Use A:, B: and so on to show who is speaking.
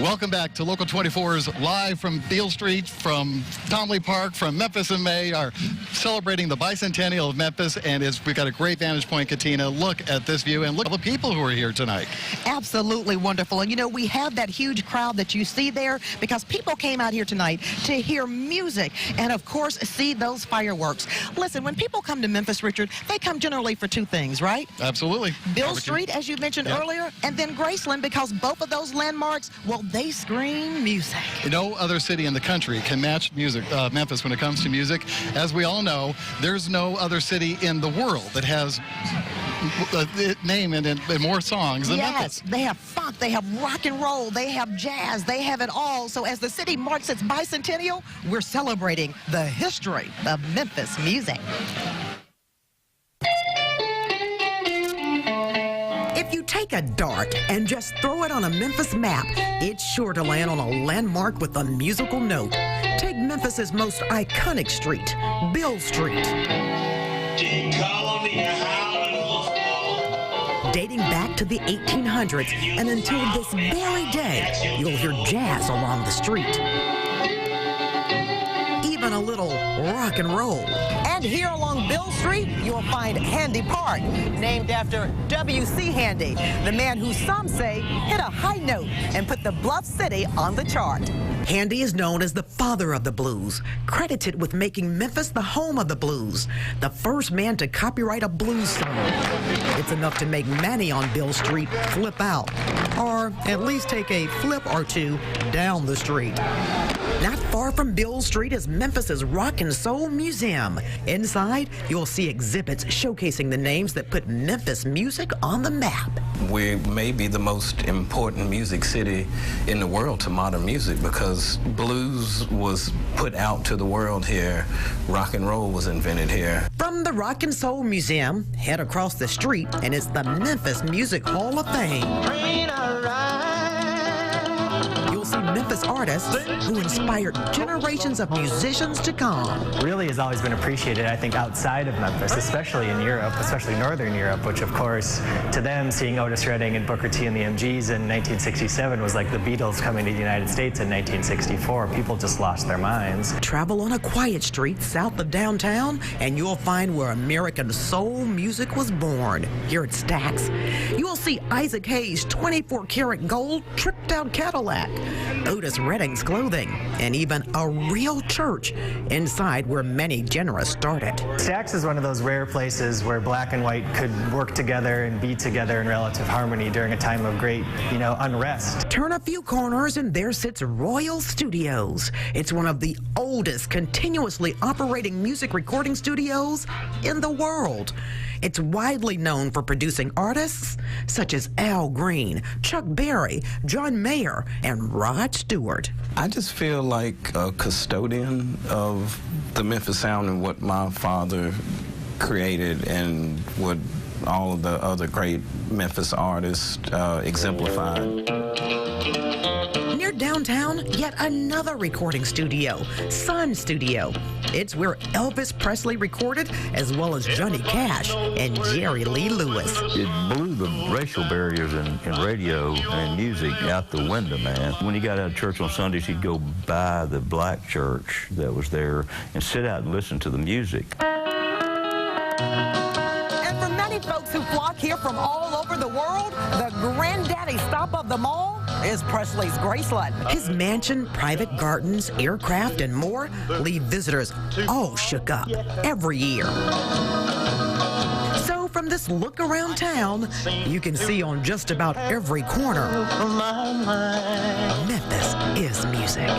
A: Welcome back to Local 24's live from Beale Street, from Tomley Park, from Memphis in May, are celebrating the bicentennial of Memphis, and we've got a great vantage point, Katina. Look at this view, and look at the people who are here tonight.
B: Absolutely wonderful. And, you know, we have that huge crowd that you see there because people came out here tonight to hear music and, of course, see those fireworks. Listen, when people come to Memphis, Richard, they come generally for two things, right?
A: Absolutely.
B: Beale Street, as you mentioned earlier, and then Graceland, because both of those landmarks, well, they scream music.
A: No other city in the country can match Memphis when it comes to music. As we all know, there's no other city in the world that has a name and more songs than Memphis.
B: They have funk, they have rock and roll, they have jazz, they have it all. So as the city marks its bicentennial, we're celebrating the history of Memphis music. If you take a dart and just throw it on a Memphis map, it's sure to land on a landmark with a musical note. Take Memphis's most iconic street, Beale Street. Dating back to the 1800s, and until this very day, you'll hear jazz along the street. Even a little rock and roll. And here along Beale Street, you'll find Handy Park, named after W.C. Handy, the man who some say hit a high note and put the Bluff City on the chart. Handy is known as the father of the blues, credited with making Memphis the home of the blues, the first man to copyright a blues song. It's enough to make many on Beale Street flip out, or at least take a flip or two down the street. Not far from Beale Street is Memphis's Rock and Soul Museum. Inside, you'll see exhibits showcasing the names that put Memphis music on the map.
C: We may be the most important music city in the world to modern music because blues was put out to the world here. Rock and roll was invented here.
B: From the Rock and Soul Museum, head across the street and it's the Memphis Music Hall of Fame. You'll see Memphis artists who inspired generations of musicians to come.
D: Really has always been appreciated, I think, outside of Memphis, especially in Europe, especially Northern Europe, which, of course, to them, seeing Otis Redding and Booker T and the MGs in 1967 was like the Beatles coming to the United States in 1964. People just lost their minds.
B: Travel on a quiet street south of downtown, and you'll find where American soul music was born. Here at Stax, you'll see Isaac Hayes' 24-karat gold tricked-out Cadillac, Otis Redding's clothing, and even a real church inside where many generous started.
D: Stax is one of those rare places where black and white could work together and be together in relative harmony during a time of great, unrest.
B: Turn a few corners and there sits Royal Studios. It's one of the oldest continuously operating music recording studios in the world. It's widely known for producing artists such as Al Green, Chuck Berry, John Mayer, and Rod Stewart.
C: I just feel like a custodian of the Memphis sound and what my father created and what all of the other great Memphis artists exemplified.
B: Near downtown, yet another recording studio, Sun Studio. It's where Elvis Presley recorded, as well as Johnny Cash and Jerry Lee Lewis.
E: It blew the racial barriers in radio and music out the window, man. When he got out of church on Sundays, he'd go by the black church that was there and sit out and listen to the music.
B: And for many folks who flock here from all over the world, the granddaddy stop of them all is Presley's Graceland. His mansion, private gardens, aircraft, and more leave visitors all shook up every year. So from this look around town, you can see on just about every corner, Memphis is music.